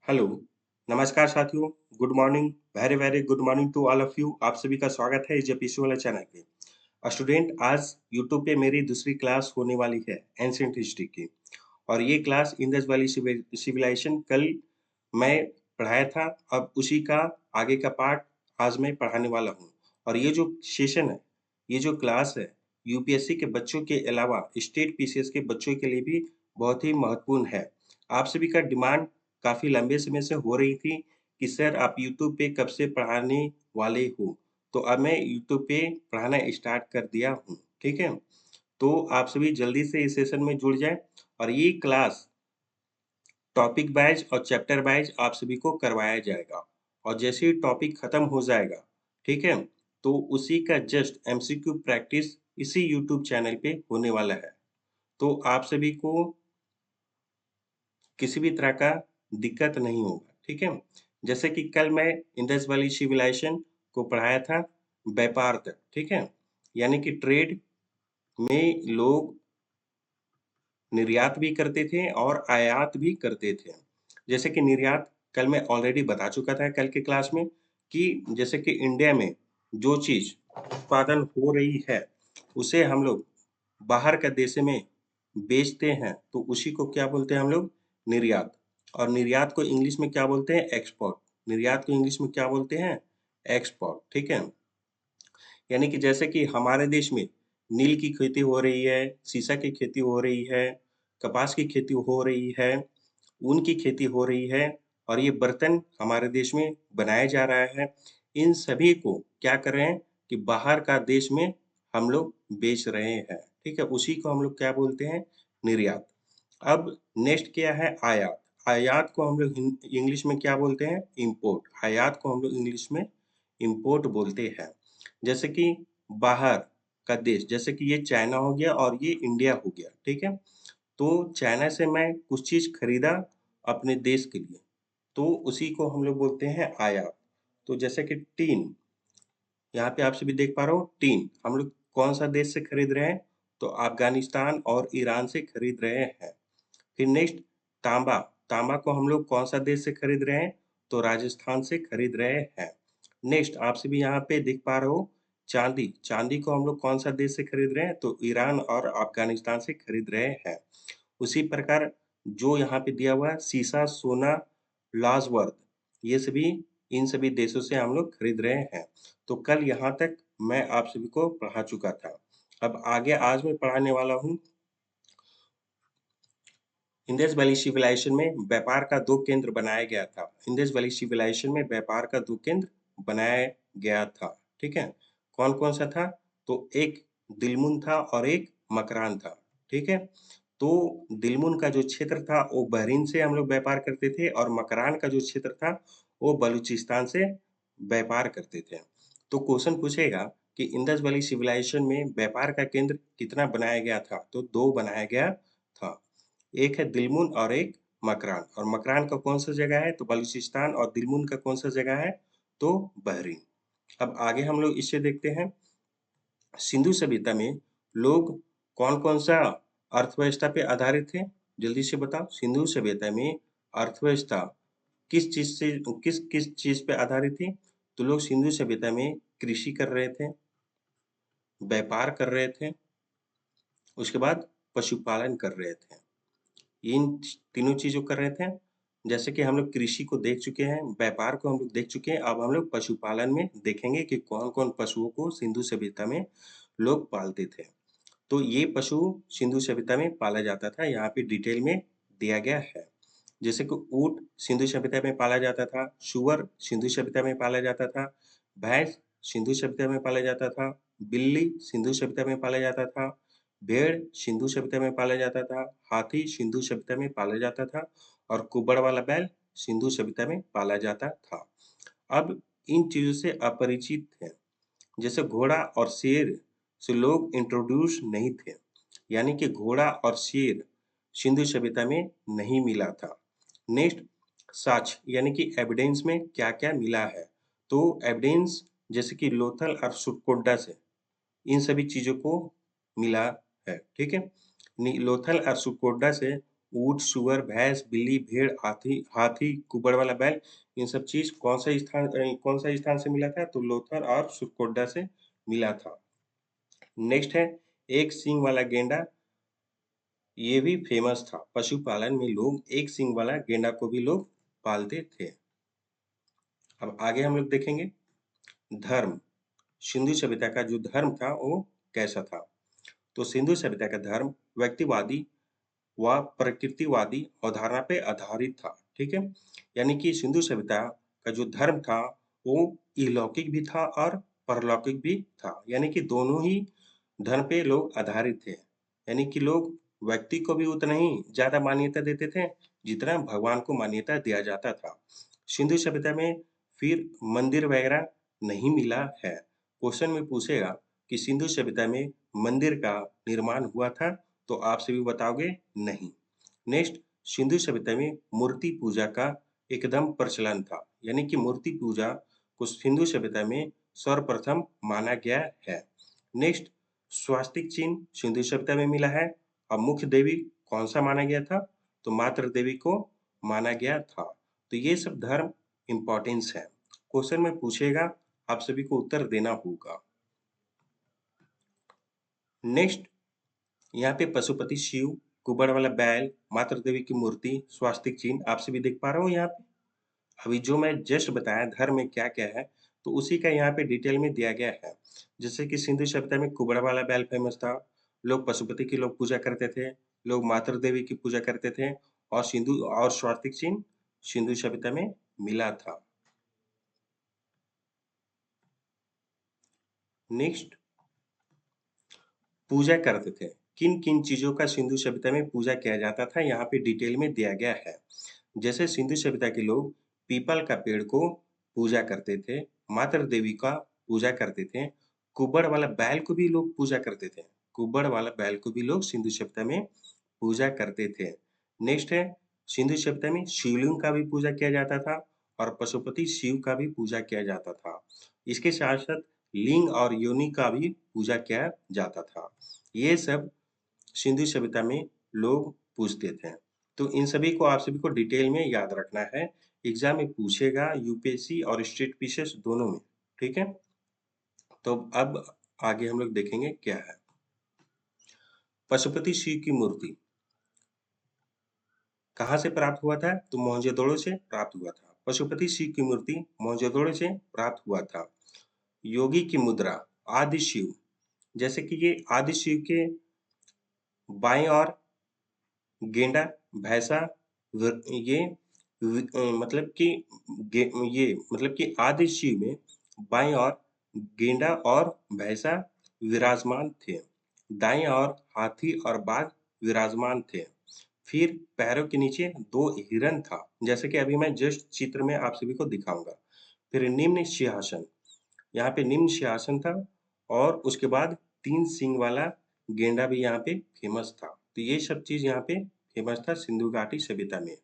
Hello, नमस्कार साथियों, good morning, very very good morning to all of you. आप सभी का स्वागत है एजेपीसी वाला चैनल पे। स्टूडेंट आज यूट्यूब पे मेरी दूसरी क्लास होने वाली है एंशिएंट हिस्ट्री की और ये क्लास इंडस वैली सिविलाइजेशन कल मैं पढ़ाया था। अब उसी का आगे का पार्ट आज मैं पढ़ाने वाला हूँ और ये जो सेशन है, ये जो क्लास है, यूपीएससी के बच्चों के अलावा स्टेट पीसीएस के बच्चों के लिए भी बहुत ही महत्वपूर्ण है। आप सभी का डिमांड काफ़ी लंबे समय से हो रही थी कि सर आप यूट्यूब पे कब से पढ़ाने वाले हो? तो अब मैं यूट्यूब पे पढ़ाना स्टार्ट कर दिया हूँ, ठीक है? तो आप सभी जल्दी से इस सेशन में जुड़ जाएँ और ये क्लास टॉपिक वाइज़ और चैप्टर वाइज़ आप सभी को करवाया जाएगा और जैसे ही टॉपिक खत्म हो जाएगा, ठीक है? तो उसी का जस्ट एमसीक्यू प्रैक्टिस इसी यूट्यूब चैनल पे होने वाला है। तो आप सभी को किसी भी तरह का दिक्कत नहीं होगा, ठीक है? जैसे कि कल मैं इंडस वैली सिविलाइजेशन को पढ़ाया था व्यापार तक, ठीक है? यानी कि ट्रेड में लोग निर्यात भी करते थे और आयात भी करते थे। जैसे कि निर्यात कल मैं ऑलरेडी बता चुका था कल की क्लास में कि जैसे कि इंडिया में जो चीज़ उत्पादन हो रही है, उसे हम लोग बाहर के देश में बेचते हैं, तो उसी को क्या बोलते हैं हम लोग? निर्यात। और निर्यात को इंग्लिश में क्या बोलते हैं? एक्सपोर्ट। निर्यात को इंग्लिश में क्या बोलते हैं? एक्सपोर्ट, ठीक है? यानी कि जैसे कि हमारे देश में नील की खेती हो रही है, सीसा की खेती हो रही है, कपास की खेती हो रही है, ऊन की खेती हो रही है और ये बर्तन हमारे देश में बनाया जा रहा है। इन सभी को क्या कर रहे हैं कि बाहर का देश में हम लोग बेच रहे हैं, ठीक है? उसी को हम लोग क्या बोलते हैं? निर्यात। अब नेक्स्ट क्या है? आयात। आयात को हम लोग इंग्लिश में क्या बोलते हैं? इंपोर्ट। आयात को हम लोग इंग्लिश में इंपोर्ट बोलते हैं। जैसे कि बाहर का देश, जैसे कि ये चाइना हो गया और ये इंडिया हो गया, ठीक है? तो चाइना से मैं कुछ चीज़ खरीदा अपने देश के लिए, तो उसी को हम लोग बोलते हैं आयात। तो जैसे कि टीन, यहाँ पे आप सभी देख पा रहे हो टीन, हम लोग कौन सा देश से खरीद रहे हैं? तो अफगानिस्तान और ईरान से खरीद रहे हैं। फिर नेक्स्ट तांबा, तांबा को हम लोग कौन सा देश से खरीद रहे हैं? तो राजस्थान से खरीद रहे हैं। नेक्स्ट आप सभी यहाँ पे देख पा रहे हो चांदी, चांदी को हम लोग कौन सा देश से खरीद रहे हैं? तो ईरान और अफगानिस्तान से खरीद रहे हैं। उसी प्रकार जो यहाँ पे दिया हुआ है सीसा, सोना, लाजवर्थ, ये सभी इन सभी देशों से हम लोग खरीद रहे हैं। तो कल यहाँ तक मैं आप सभी को पढ़ा चुका था। अब आगे आज मैं पढ़ाने वाला हूँ इंडस वैली सिविलाइजेशन में व्यापार का 2 केंद्र बनाया गया था। इंडस वैली सिविलाइजेशन में व्यापार का 2 केंद्र बनाया गया था, ठीक है? कौन-कौन सा था? तो एक दिलमुन था और एक मकरान था, ठीक है? तो दिलमुन का जो क्षेत्र था वो बहरीन से हम लोग व्यापार करते थे और मकरान का जो क्षेत्र था वो बलूचिस्तान से व्यापार करते थे। तो क्वेश्चन पूछेगा कि इंडस वैली सिविलाइजेशन में व्यापार का केंद्र कितना बनाया गया था? तो 2 बनाया गया था। एक है दिलमुन और एक मकरान और मकरान का कौन सा जगह है? तो बलूचिस्तान और दिलमुन का कौन सा जगह है? तो बहरीन। अब आगे हम लोग इससे देखते हैं सिंधु सभ्यता में लोग कौन-कौन सा अर्थव्यवस्था पे आधारित थे? जल्दी से बताओ। सिंधु सभ्यता में अर्थव्यवस्था किस चीज़ पे आधारित थी? तो लोग सिंधु सभ्यता में कृषि कर रहे थे, व्यापार कर रहे थे, उसके बाद पशुपालन कर रहे थे। इन तीनों चीज़ों कर रहे थे। जैसे कि हम लोग कृषि को देख चुके हैं, व्यापार को हम लोग देख चुके हैं, अब हम लोग पशुपालन में देखेंगे कि कौन-कौन पशुओं को सिंधु सभ्यता में लोग पालते थे। तो ये पशु सिंधु सभ्यता में पाला जाता था, यहाँ पे डिटेल में दिया गया है। जैसे कि ऊँट सिंधु सभ्यता में पाला जाता था, सूअर सिंधु सभ्यता में पाला जाता था, भैंस सिंधु सभ्यता में पाला जाता था, बिल्ली सिंधु सभ्यता में पाला जाता था, भेड़ सिंधु सभ्यता में पाला जाता था, हाथी सिंधु सभ्यता में पाला जाता था और कुबड़ वाला बैल सिंधु सभ्यता में पाला जाता था। अब इन चीज़ों से अपरिचित थे। जैसे घोड़ा और शेर से लोग इंट्रोड्यूस नहीं थे, यानी कि घोड़ा और शेर सिंधु सभ्यता में नहीं मिला था। नेक्स्ट साक्ष्य यानी कि एविडेंस में क्या-क्या मिला है? तो एविडेंस जैसे कि लोथल और सुटकोड्डा से इन सभी चीज़ों को मिला है, ठीक है? लोथल और सुटकोड्डा से ऊँट, सूअर, भैंस, बिल्ली, भेड़, हाथी हाथी, कुबड़ वाला बैल, इन सब चीज़ कौन-सा स्थान से मिला था? तो लोथल और सुरकोट्डा से मिला था। नेक्स्ट है एक सींग वाला गेंडा, ये भी फेमस था। पशुपालन में लोग एक सींग वाला गेंडा को भी लोग पालते थे। अब आगे हम लोग देखेंगे धर्म। सिंधु सभ्यता का जो धर्म था वो कैसा था? तो सिंधु सभ्यता का धर्म व्यक्तिवादी व प्रकृतिवादी अवधारणा पे आधारित था। ठीक है, यानी कि सिंधु सभ्यता का जो धर्म था वो इहलौकिक भी था और परलौकिक भी था, यानी कि दोनों ही धर्म पे लोग आधारित थे। यानी कि लोग व्यक्ति को भी उतना ही ज्यादा मान्यता देते थे जितना भगवान को मान्यता दिया जाता था। सिंधु सभ्यता में फिर मंदिर वगैरह नहीं मिला है। क्वेश्चन में पूछेगा कि सिंधु सभ्यता में मंदिर का निर्माण हुआ था, तो आप सभी बताओगे नहीं। नेक्स्ट, सिंधु सभ्यता में मूर्ति पूजा का एकदम प्रचलन था, यानी कि मूर्ति पूजा को सिंधु सभ्यता में सर्वप्रथम माना गया है। नेक्स्ट, स्वास्तिक चिन्ह सिंधु सभ्यता में मिला है। अब मुख्य देवी कौन सा माना गया था? तो मातृ देवी को माना गया था। तो ये सब धर्म इंपॉर्टेंस है, क्वेश्चन में पूछेगा, आप सभी को उत्तर देना होगा। नेक्स्ट, यहाँ पे पशुपति शिव, कुबड़ वाला बैल, मातृ देवी की मूर्ति, स्वास्तिक चिन्ह आप सभी देख पा रहे हो यहाँ पे। अभी जो मैं जस्ट बताया धर्म में क्या क्या है, तो उसी का यहाँ पे डिटेल में दिया गया है। जैसे कि सिंधु सभ्यता में कुबड़ वाला बैल फेमस था, लोग पशुपति की लोग पूजा करते थे, लोग मातृ देवी की पूजा करते थे, और सिंधु और स्वास्तिक चिन्ह सिंधु सभ्यता में मिला था। नेक्स्ट, पूजा करते थे। किन किन चीजों का सिंधु सभ्यता में पूजा किया जाता था, यहाँ पे डिटेल में दिया गया है। जैसे सिंधु सभ्यता के लोग पीपल का पेड़ को पूजा करते थे, मातृ देवी का पूजा करते थे, कुबड़ वाला बैल को भी लोग पूजा करते थे। कुबड़ वाला बैल को भी लोग सिंधु सभ्यता में पूजा करते थे। नेक्स्ट है, सिंधु सभ्यता में शिवलिंग का भी पूजा किया जाता था और पशुपति शिव का भी पूजा किया जाता था। इसके साथ साथ लिंग और योनि का भी पूजा किया जाता था। ये सब सिंधु सभ्यता में लोग पूछते थे। तो इन सभी को आप सभी को डिटेल में याद रखना है, एग्जाम में पूछेगा यूपीएससी और स्टेट पीसीएस दोनों में। ठीक है, तो अब आगे हम लोग देखेंगे क्या है। पशुपति शिव की मूर्ति कहाँ से प्राप्त हुआ था? तो मोहनजोदड़ो से प्राप्त हुआ था। पशुपति शिव की मूर्ति मोहनजोदड़ो से प्राप्त हुआ था। योगी की मुद्रा आदि शिव, जैसे कि ये आदि शिव के बाएं और गेंडा, भैंसा, ये मतलब कि ये मतलब कि आदि शिव में बाएं और गेंडा और भैंसा विराजमान थे, दाएं और हाथी और बाघ विराजमान थे। फिर पैरों के नीचे दो हिरन था, जैसे कि अभी मैं जस्ट चित्र में आप सभी को दिखाऊंगा। फिर निम्न सिंहासन, यहाँ पे निम्न सिंहासन था, और उसके बाद तीन सींग वाला गेंडा भी यहाँ पे फेमस था। तो ये सब चीज यहाँ पे फेमस था सिंधु घाटी सभ्यता में।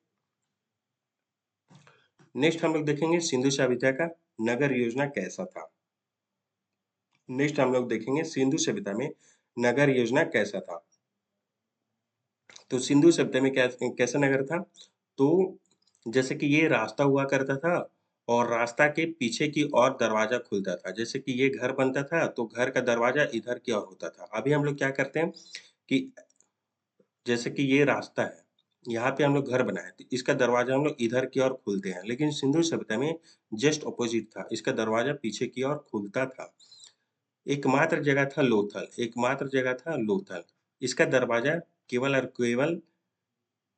नेक्स्ट हम लोग देखेंगे सिंधु सभ्यता का नगर योजना कैसा था। नेक्स्ट हम लोग देखेंगे सिंधु सभ्यता में नगर योजना कैसा था। तो सिंधु सभ्यता में कैसा नगर था? तो जैसे कि ये रास्ता हुआ करता था, और रास्ता के पीछे की ओर दरवाजा खुलता था। जैसे कि ये घर बनता था तो घर का दरवाजा इधर की ओर होता था। अभी हम लोग क्या करते हैं कि जैसे कि ये रास्ता है, यहाँ पे हम लोग घर बनाए तो इसका दरवाजा हम लोग इधर की ओर खोलते हैं, लेकिन सिंधु सभ्यता में जस्ट ऑपोजिट था, इसका दरवाजा पीछे की ओर खुलता था। एकमात्र जगह था लोथल, एकमात्र जगह था लोथल, इसका दरवाजा केवल और केवल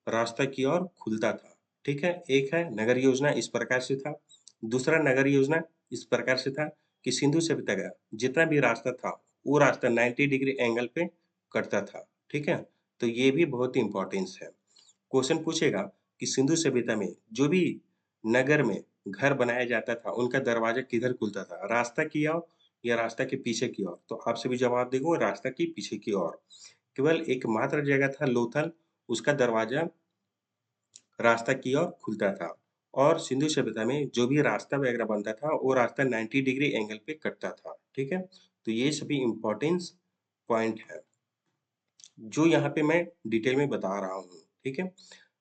रास्ता की ओर खुलता था। ठीक है, एक है नगर योजना इस प्रकार से था। दूसरा नगर योजना इस प्रकार से था कि सिंधु सभ्यता का जितना भी रास्ता था वो रास्ता 90 डिग्री एंगल पे कटता था। ठीक है, तो ये भी बहुत ही इंपॉर्टेंस है। क्वेश्चन पूछेगा कि सिंधु सभ्यता में जो भी नगर में घर बनाया जाता था उनका दरवाजा किधर खुलता था, रास्ता की ओर या रास्ता के पीछे की ओर? तो आप सभी जवाब देखो रास्ता की पीछे की ओर। केवल एकमात्र जगह था लोथल, उसका दरवाजा रास्ता की ओर खुलता था। और सिंधु सभ्यता में जो भी रास्ता वगैरह बनता था वो रास्ता 90 डिग्री एंगल पे कटता था। ठीक है, तो ये सभी इंपॉर्टेंस पॉइंट है जो यहाँ पे मैं डिटेल में बता रहा हूँ। ठीक है।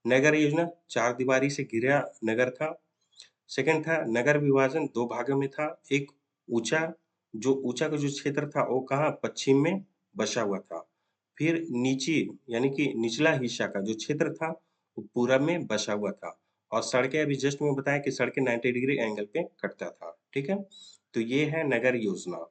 नगर योजना 4 दीवारी से घिरा नगर था। सेकंड था नगर विभाजन 2 भागों में था। एक ऊंचा ऊंचा का जो क्षेत्र था वो कहाँ पश्चिम में बसा हुआ था। फिर नीची यानी कि निचला हिस्सा का जो क्षेत्र था वो पूरब में बसा हुआ था। और सड़कें अभी जस्ट में बताया कि सड़कें 90 डिग्री एंगल पे कटता था। ठीक है। तो ये है नगर योजना।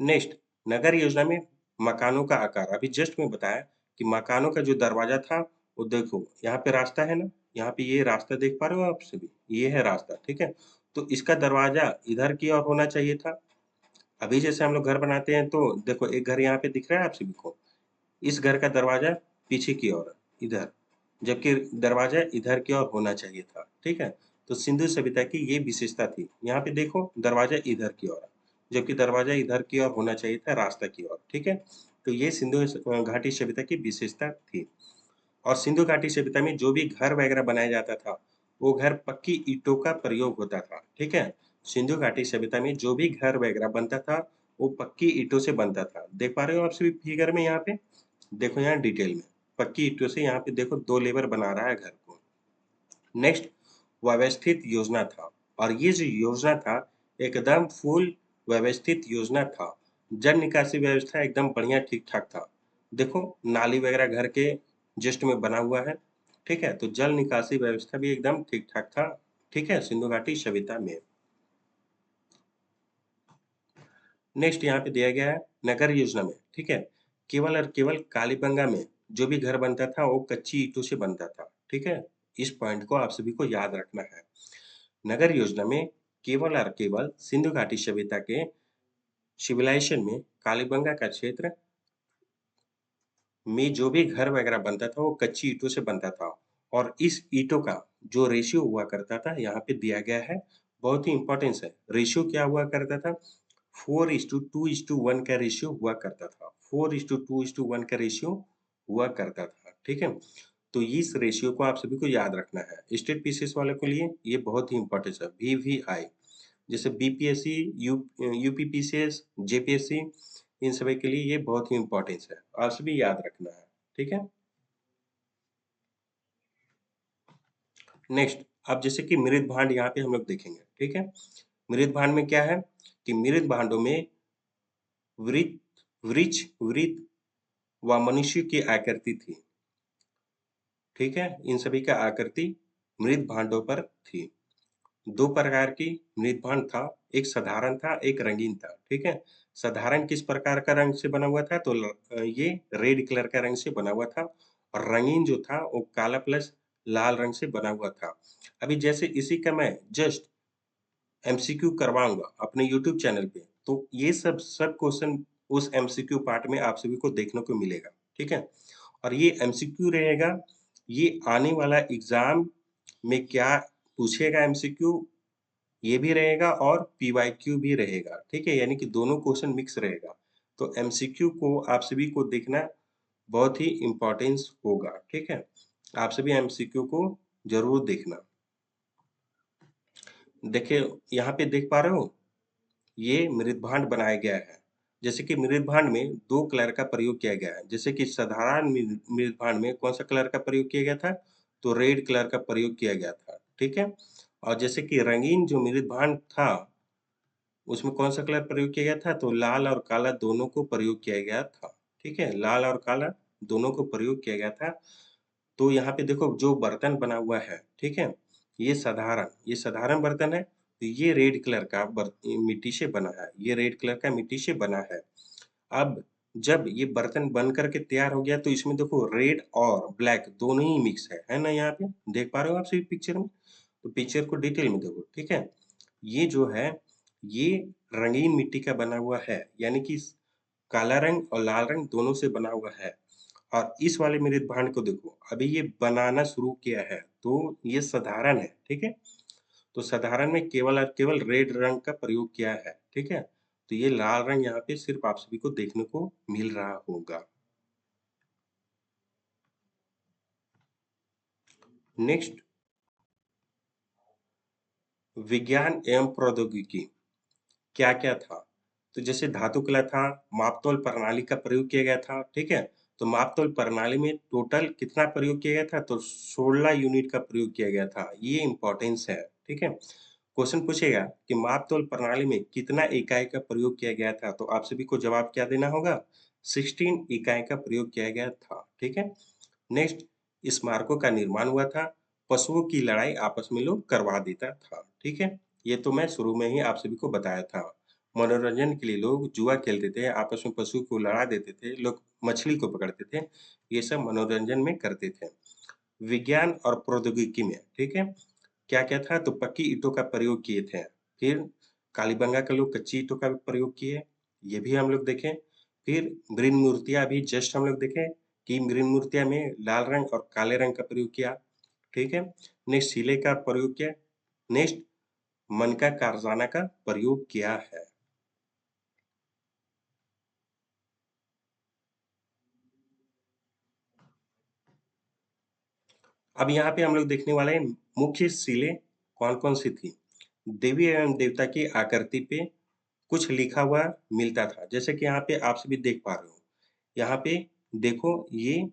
नेक्स्ट, नगर योजना में मकानों का आकार अभी जस्ट में बताया कि मकानों का जो दरवाजा था वो देखो यहाँ पे रास्ता है ना, यहाँ पे ये रास्ता देख पा रहे हो आप सभी, ये है रास्ता। ठीक है। तो इसका दरवाजा इधर की ओर होना चाहिए था। अभी जैसे हम लोग घर बनाते हैं तो देखो एक घर यहाँ पे दिख रहा है आप सभी को, इस घर का दरवाजा पीछे की ओर है इधर, जबकि दरवाजा इधर की ओर होना चाहिए था। ठीक है। तो सिंधु सभ्यता की ये विशेषता थी। यहाँ पे देखो दरवाजा इधर की ओर है, जबकि दरवाजा इधर की ओर होना चाहिए था रास्ता की ओर। ठीक है। तो ये सिंधु घाटी सभ्यता की विशेषता थी। और सिंधु घाटी सभ्यता में जो भी घर वगैरह बनाया जाता था वो घर पक्की ईंटों का प्रयोग होता था। ठीक है। सिंधु घाटी सभ्यता में जो भी घर वगैरह बनता था वो पक्की ईंटों से बनता था। देख पा रहे हो आप सभी फिगर में, यहाँ पे देखो, यहाँ डिटेल में पक्की ईंटों से यहाँ पे देखो 2 लेबर बना रहा है घर को। नेक्स्ट, व्यवस्थित योजना था। और ये जो योजना था एकदम फुल व्यवस्थित योजना था। जल निकासी व्यवस्था एकदम बढ़िया ठीक ठाक था। देखो नाली वगैरह घर के जस्ट में बना हुआ है। ठीक है। तो जल निकासी व्यवस्था भी एकदम ठीक ठाक था। ठीक है, सिंधु घाटी सभ्यता में। नेक्स्ट यहाँ पे दिया गया है नगर योजना में। ठीक है। केवल और केवल कालीबंगा में जो भी घर बनता था वो कच्ची ईंटों से बनता था। ठीक है। इस पॉइंट को आप सभी को याद रखना है। नगर योजना में केवल और केवल सिंधु घाटी सभ्यता के सिविलाइजेशन में कालीबंगा का क्षेत्र में जो भी घर वगैरह बनता था वो कच्ची ईंटों से बनता था। और इस ईंटों का जो रेशियो हुआ करता था यहाँ पे दिया गया है, बहुत ही इंपॉर्टेंस है। रेशियो क्या हुआ करता था? 4:2:1 का रेशियो हुआ करता था। 4:2:1 का रेशियो हुआ करता था। ठीक है। तो इस रेशियो को आप सभी को याद रखना है। स्टेट पीसीएस वाले के लिए ये बहुत ही इंपॉर्टेंट है। VVI जैसे बीपीएससी, यूपीपीसीएस, जेपीएससी, इन सभी के लिए ये बहुत ही इंपॉर्टेंस है। आप सभी याद रखना है। ठीक है। नेक्स्ट, अब जैसे कि मृत भांड यहाँ पे हम लोग देखेंगे। ठीक है। मृत भांड में क्या है कि मृत भांडों में वृत्त, वृक्ष, वृत्त व मनुष्य की आकृति थी। ठीक है। इन सभी का आकृति मृत भांडों पर थी। 2 प्रकार की मृत भांड था, एक साधारण था, एक रंगीन था। ठीक है। साधारण किस प्रकार का रंग से बना हुआ था? तो ये रेड कलर का रंग से बना हुआ था। और रंगीन जो था वो काला प्लस लाल रंग से बना हुआ था। अभी जैसे इसी का मैं जस्ट एमसीक्यू करवाऊंगा अपने यूट्यूब चैनल पे, तो ये सब सब क्वेश्चन उस एमसीक्यू पार्ट में आप सभी को देखने को मिलेगा। ठीक है। और ये एमसीक्यू रहेगा, ये आने वाला एग्जाम में क्या पूछेगा एमसीक्यू ये भी रहेगा और पीवाईक्यू भी रहेगा। ठीक है। यानी कि दोनों क्वेश्चन मिक्स रहेगा। तो एमसीक्यू को आप सभी को देखना बहुत ही इम्पोर्टेंस होगा। ठीक है। आप सभी एमसीक्यू को जरूर देखना। देखिए यहाँ पे देख पा रहे हो, ये मृदभांड बनाया गया है। जैसे कि मृदभांड में 2 कलर का प्रयोग किया गया है। जैसे कि साधारण मृदभांड में कौन सा कलर का प्रयोग किया गया था? तो रेड कलर का प्रयोग किया गया था। ठीक है। और जैसे कि रंगीन जो मृदभांड था उसमें कौन सा कलर प्रयोग किया गया था? तो लाल और काला दोनों को प्रयोग किया गया था। ठीक है। लाल और काला दोनों को प्रयोग किया गया था। तो यहाँ पे देखो जो बर्तन बना हुआ है, ठीक है, ये साधारण बर्तन है। तो ये रेड कलर का मिट्टी से बना है, ये रेड कलर का मिट्टी से बना है। अब जब ये बर्तन बन करके तैयार हो गया तो इसमें देखो रेड और ब्लैक दोनों ही मिक्स है ना? यहाँ पे देख पा रहे हो आप सभी पिक्चर में? तो पिक्चर को डिटेल में देखो। ठीक है। ये जो है ये रंगीन मिट्टी का बना हुआ है, यानी कि काला रंग और लाल रंग दोनों से बना हुआ है। और इस वाले मृत भांड को देखो अभी ये बनाना शुरू किया है तो ये साधारण है। ठीक है। तो साधारण में केवल और केवल रेड रंग का प्रयोग किया है। ठीक है। तो ये लाल रंग यहाँ पे सिर्फ आप सभी को देखने को मिल रहा होगा। नेक्स्ट, विज्ञान एवं प्रौद्योगिकी क्या क्या था? तो जैसे धातु कला था, मापतोल प्रणाली का प्रयोग किया गया था। ठीक है। तो मापतोल प्रणाली में टोटल कितना प्रयोग किया गया था? तो 16 यूनिट का प्रयोग किया गया था। ये इम्पोर्टेंस है, ठीक है? क्वेश्चन पूछेगा कि मापतोल प्रणाली में कितना इकाई का प्रयोग किया गया था? तो आप सभी को जवाब क्या देना होगा? 16 इकाई का प्रयोग किया गया था, ठीक है? नेक्स्ट, स्मारकों का निर्माण हुआ था। पशुओं की लड़ाई आपस में लोग करवा देता था, ठीक है? ये तो मैं शुरू में ही आप सभी को बताया था। मनोरंजन के लिए लोग जुआ खेलते थे, आपस में पशु को लड़ा देते थे, लोग मछली को पकड़ते थे। ये सब मनोरंजन में करते थे। विज्ञान और प्रौद्योगिकी में, ठीक है? क्या-क्या था? तो पक्की ईंटों का प्रयोग किए थे। फिर कालीबंगा के लोग कच्ची ईंटों का भी प्रयोग किए, ये भी हम लोग देखें। फिर मृण मूर्तियाँ भी जस्ट हम लोग देखें कि मृण मूर्तियाँ में लाल रंग और काले रंग का प्रयोग किया, ठीक है? नेक्स्ट शिले का प्रयोग किया। नेक्स्ट मनका कारखाना का प्रयोग किया है। अब यहाँ पे हम लोग देखने वाले हैं मुख्य शिलें कौन-कौन सी थी। देवी एवं देवता की आकृति पे कुछ लिखा हुआ मिलता था, जैसे कि यहाँ पे आप सभी देख पा रहे हो। यहाँ पे देखो ये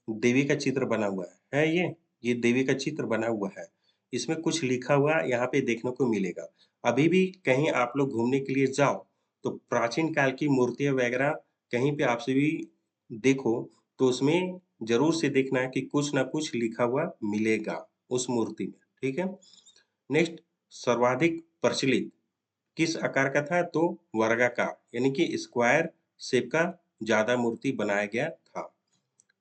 देवी का चित्र बना हुआ है ये देवी का चित्र बना हुआ है। इसमें कुछ लिखा हुआ यहाँ पे देखने को मिलेगा। अभी भी कहीं आप लोग घूमने के लिए जाओ, तो प्राचीन काल की मूर्तियाँ वगैरह कहीं पे आप सभी देखो, तो उसमें ज़रूर से देखना कि कुछ ना कुछ लिखा हुआ मिलेगा उस मूर्ति में, ठीक है? नेक्स्ट, सर्वाधिक प्रचलित किस आकार का था? तो वर्गाकार, यानी कि स्क्वायर शेप का ज़्यादा मूर्ति बनाया गया था।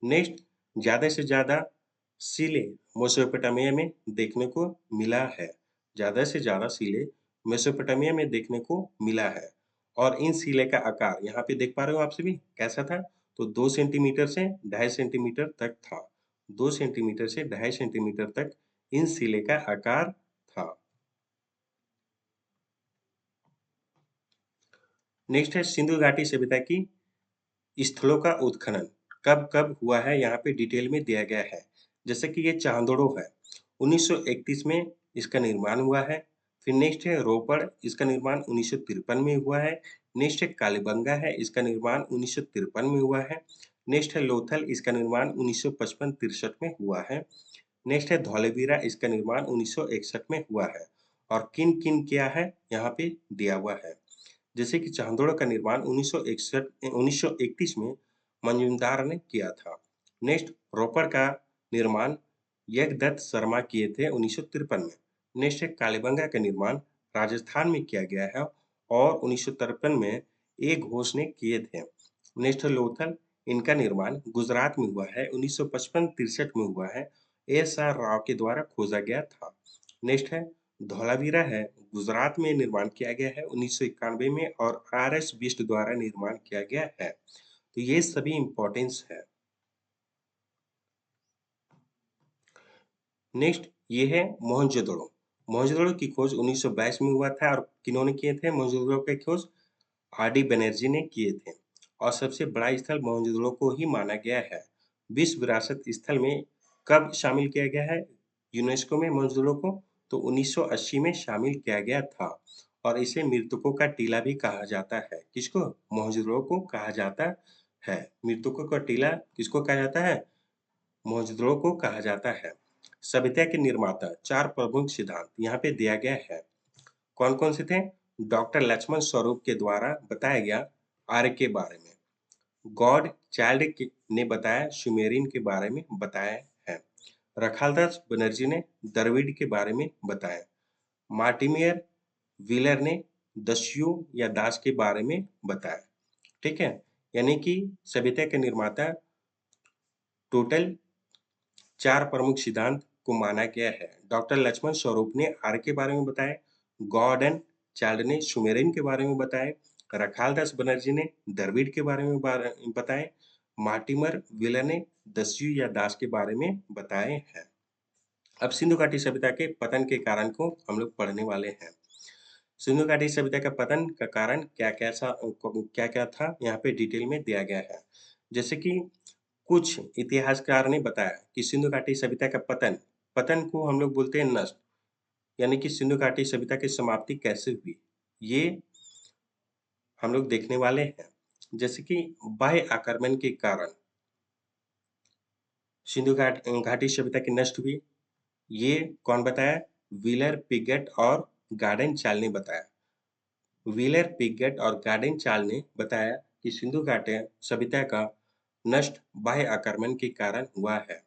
नेक्स्ट, ज़्यादा से ज़्यादा सीले मेसोपोटामिया में देखने को मिला है। ज़्यादा से ज़्यादा सीले मेसोपोटामिया में देखने को मिला है। और इन सीले का आकार यहाँ पे देख पा रहे हो आप सभी कैसा था? तो 2 सेंटीमीटर से 2.5 सेंटीमीटर तक था। 2 सेंटीमीटर से 2.5 सेंटीमीटर तक इन सिले का आकार था। नेक्स्ट है सिंधु घाटी सभ्यता की स्थलों का उत्खनन कब-कब हुआ है, यहाँ पे डिटेल में दिया गया है। जैसे कि ये चांदोड़ो है, 1931 में इसका निर्माण हुआ है। फिर नेक्स्ट है रोपड़, इसका निर्माण 1953 में हुआ है। नेक्स्ट है कालीबंगा है, इसका निर्माण 1953 में हुआ है। नेक्स्ट है लोथल, इसका निर्माण 1955-63 में हुआ है। नेक्स्ट है धौलावीरा, इसका निर्माण 1961 में हुआ है। और किन-किन किया है, यहाँ पे दिया हुआ है। जैसे कि चांदोड़ का निर्माण 1931 में मंजूमदार ने किया था। नेक्स्ट रोपड़ का निर्माण यज्ञदत्त शर्मा किए थे 1953 में। नेक्स्ट है कालीबंगा का निर्माण राजस्थान में किया गया है और 1953 में ए घोष ने किए थे। नेक्स्ट है लोथल, इनका निर्माण गुजरात में हुआ है, 1955-63 में हुआ है। एस आर राव के द्वारा खोजा गया था। नेक्स्ट है धौलावीरा है, गुजरात में निर्माण किया गया है 1991 में और आर एस बिष्ट द्वारा निर्माण किया गया है। तो ये सभी इम्पोर्टेंस है। नेक्स्ट ये है मोहनजोदड़ो। मोहनजोदड़ो की खोज 1922 में हुआ था और किन्होंने किए थे मोहनजोदड़ो की खोज? आर डी बनर्जी ने किए थे। और सबसे बड़ा स्थल मोहनजोदड़ो को ही माना गया है। विश्व विरासत स्थल में कब शामिल किया गया है यूनेस्को में मोहनजोदड़ो को? तो 1980 में शामिल किया गया था। और इसे मृतकों का टीला भी कहा जाता है। किसको? मोहनजोदड़ो को कहा जाता है। मृतकों का टीला किसको कहा जाता है? मोहनजोदड़ो को कहा जाता है। सभ्यता के निर्माता चार प्रमुख सिद्धांत यहाँ पे दिया गया है। कौन कौन से थे? डॉक्टर लक्ष्मण स्वरूप के द्वारा बताया गया आर्य के बारे में। गॉड चाइल्ड ने बताया सुमेरियन के बारे में बताया है। रखालदास बनर्जी ने द्रविड़ के बारे में बताया। मार्टिमियर व्हीलर ने दस्यु या दास के बारे में बताया। ठीक है, यानी कि सभ्यता के निर्माता टोटल चार प्रमुख सिद्धांत को माना गया है। डॉक्टर लक्ष्मण स्वरूप ने आर्य के बारे में बताया, गॉड एंड चाइल्ड ने सुमेरियन के बारे में बताया, रखालदास बनर्जी ने द्रविड़ के बारे में बताए, मार्टिमर व्हीलर ने दस्यु या दास के बारे में बताए हैं। अब सिंधु घाटी सभ्यता के पतन के कारण को हम लोग पढ़ने वाले हैं। सिंधु घाटी सभ्यता का पतन का कारण क्या क्या था यहाँ पे डिटेल में दिया गया है। जैसे कि कुछ इतिहासकार ने बताया कि सिंधु घाटी सभ्यता का पतन पतन को हम लोग बोलते हैं नष्ट, यानी कि सिंधु घाटी सभ्यता की समाप्ति कैसे हुई, ये हम लोग देखने वाले हैं। जैसे कि बाह्य आक्रमण के कारण सिंधु घाटी सभ्यता की नष्ट हुई, ये कौन बताया? व्हीलर, पिगेट और गार्डन चार्ल ने बताया। व्हीलर, पिगेट और गार्डन चार्ल ने बताया कि सिंधु घाटी सभ्यता का नष्ट बाह्य आक्रमण के कारण हुआ है।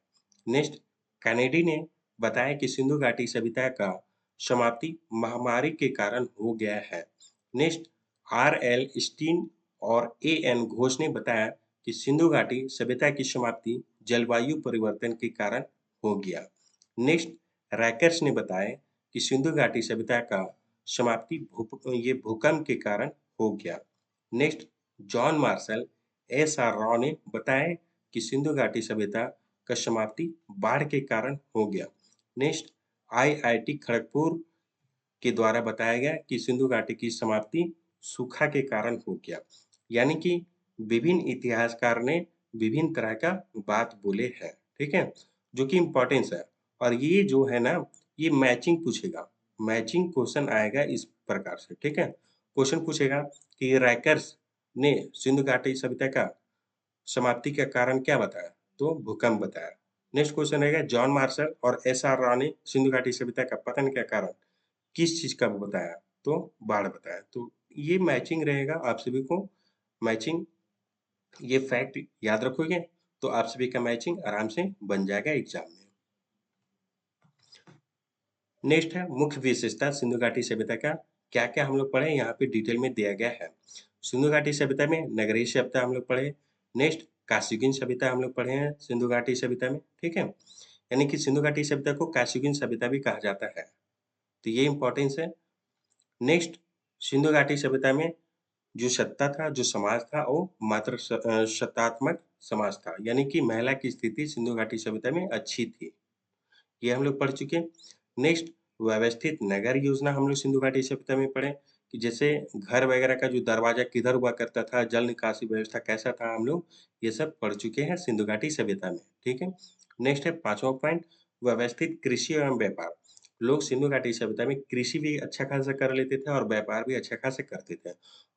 नेक्स्ट, कैनेडी ने बताया कि सिंधु घाटी सभ्यता का समाप्ति महामारी के कारण हो गया है। नेक्स्ट, आर एल स्टीन और ए एन घोष ने बताया कि सिंधु घाटी सभ्यता की समाप्ति जलवायु परिवर्तन के कारण हो गया। नेक्स्ट, रैकर्स ने बताया कि सिंधु घाटी सभ्यता का समाप्ति भूकंप के कारण हो गया। Next, John Marshall, S R Rao ने बताया कि सिंधु घाटी सभ्यता का समाप्ति बाढ़ के कारण हो गया। नेक्स्ट, आईआईटी खड़गपुर के द्वारा बताया गया कि सिंधु घाटी की समाप्ति सूखा के कारण हो गया। यानी कि विभिन्न इतिहासकार ने विभिन्न तरह का बात बोले हैं, ठीक है, जो कि इम्पोर्टेंस है। और ये जो है ना, ये मैचिंग पूछेगा, मैचिंग क्वेश्चन आएगा इस प्रकार से, ठीक है। क्वेश्चन पूछेगा कि रैकर्स ने सिंधु घाटी सभ्यता का समाप्ति का कारण क्या बताया? तो भूकंप बताया। नेक्स्ट क्वेश्चन रहेगा, जॉन मार्शल और एस आर राव ने सिंधु घाटी सभ्यता का पतन का कारण किस चीज का बताया? तो बाढ़ बताया। तो ये मैचिंग रहेगा, आप सभी को मैचिंग, ये फैक्ट याद रखोगे तो आप सभी का मैचिंग आराम से बन जाएगा एग्जाम में। नेक्स्ट है मुख्य विशेषता सिंधु घाटी सभ्यता का, क्या क्या हम लोग पढ़े यहाँ पे डिटेल में दिया गया है। सिंधु घाटी सभ्यता में नगरीय सभ्यता हम लोग पढ़े। नेक्स्ट, काशीगुन सभ्यता हम लोग पढ़े हैं सिंधु घाटी सभ्यता में, ठीक है। यानी कि सिंधु घाटी सभ्यता को काशीगुन सभ्यता भी कहा जाता है, तो ये इंपॉर्टेंस है। नेक्स्ट, सिंधु घाटी सभ्यता में जो सत्ता था, जो समाज था, वो मात्र सत्तात्मक समाज था, यानी कि महिला की स्थिति सिंधु घाटी सभ्यता में अच्छी थी, ये हम लोग पढ़ चुके हैं। नेक्स्ट, व्यवस्थित नगर योजना हम लोग सिंधु घाटी सभ्यता में पढ़े कि जैसे घर वगैरह का जो दरवाजा किधर हुआ करता था, जल निकासी व्यवस्था कैसा था, हम लोग ये सब पढ़ चुके हैं सिंधु घाटी सभ्यता में, ठीक है। नेक्स्ट है 5वां पॉइंट, व्यवस्थित कृषि एवं व्यापार। लोग सिंधु घाटी सभ्यता में कृषि भी अच्छा खासा कर लेते थे और व्यापार भी अच्छा खासा करते थे,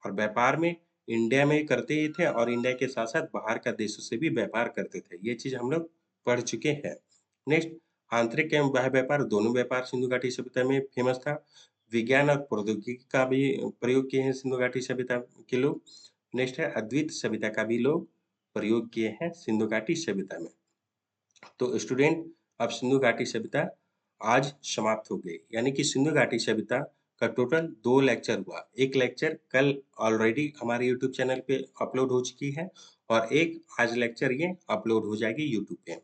और व्यापार में इंडिया में करते ही थे और इंडिया के साथ साथ बाहर का देशों से भी व्यापार करते थे, ये चीज हम लोग पढ़ चुके हैं। नेक्स्ट, आंतरिक एवं बाह्य व्यापार, दोनों व्यापार सिंधु घाटी सभ्यता में फेमस था। विज्ञान और प्रौद्योगिकी का भी प्रयोग किए हैं सिंधु घाटी सभ्यता के लोग। नेक्स्ट है अद्वित सभ्यता का भी लोग प्रयोग किए हैं सिंधु घाटी सभ्यता में। तो स्टूडेंट, अब सिंधु घाटी सभ्यता आज समाप्त हो गई, यानी कि सिंधु घाटी सभ्यता का टोटल 2 लेक्चर हुआ। एक लेक्चर कल ऑलरेडी हमारे यूट्यूब चैनल पे अपलोड हो चुकी है और एक आज लेक्चर ये अपलोड हो जाएगी यूट्यूब पे।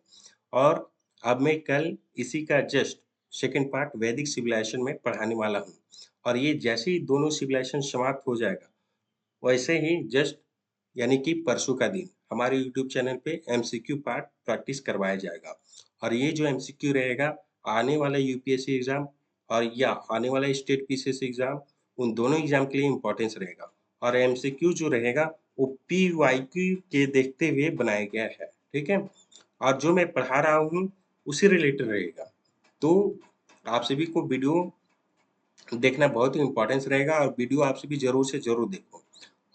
और अब मैं कल इसी का जस्ट सेकंड पार्ट वैदिक सिविलाइजेशन में पढ़ाने वाला हूँ, और ये जैसे ही दोनों सिविलाइजेशन समाप्त हो जाएगा, वैसे ही जस्ट यानी कि परसों का दिन हमारे यूट्यूब चैनल पे एमसीक्यू पार्ट प्रैक्टिस करवाया जाएगा। और ये जो एमसीक्यू रहेगा, आने वाला यूपीएससी एग्जाम और या आने वाला स्टेट पीसीएस एग्जाम, उन दोनों एग्जाम के लिए इम्पोर्टेंस रहेगा। और एमसीक्यू जो रहेगा वो पीवाईक्यू के देखते हुए बनाया गया है, ठीक है। और जो मैं पढ़ा रहा हूँ उसी रिलेटेड रहेगा। तो आप सभी को वीडियो देखना बहुत ही इम्पोर्टेंस रहेगा, और वीडियो आप सभी जरूर से जरूर देखो।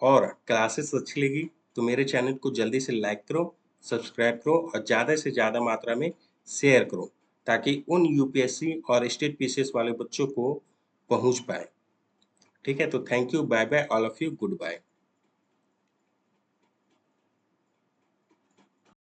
और क्लासेस अच्छी लगी तो मेरे चैनल को जल्दी से लाइक करो, सब्सक्राइब करो और ज़्यादा से ज़्यादा मात्रा में शेयर करो, ताकि उन यूपीएससी और स्टेट पीसीएस वाले बच्चों को पहुंच पाए। ठीक है, तो thank you, bye bye all of you, good bye.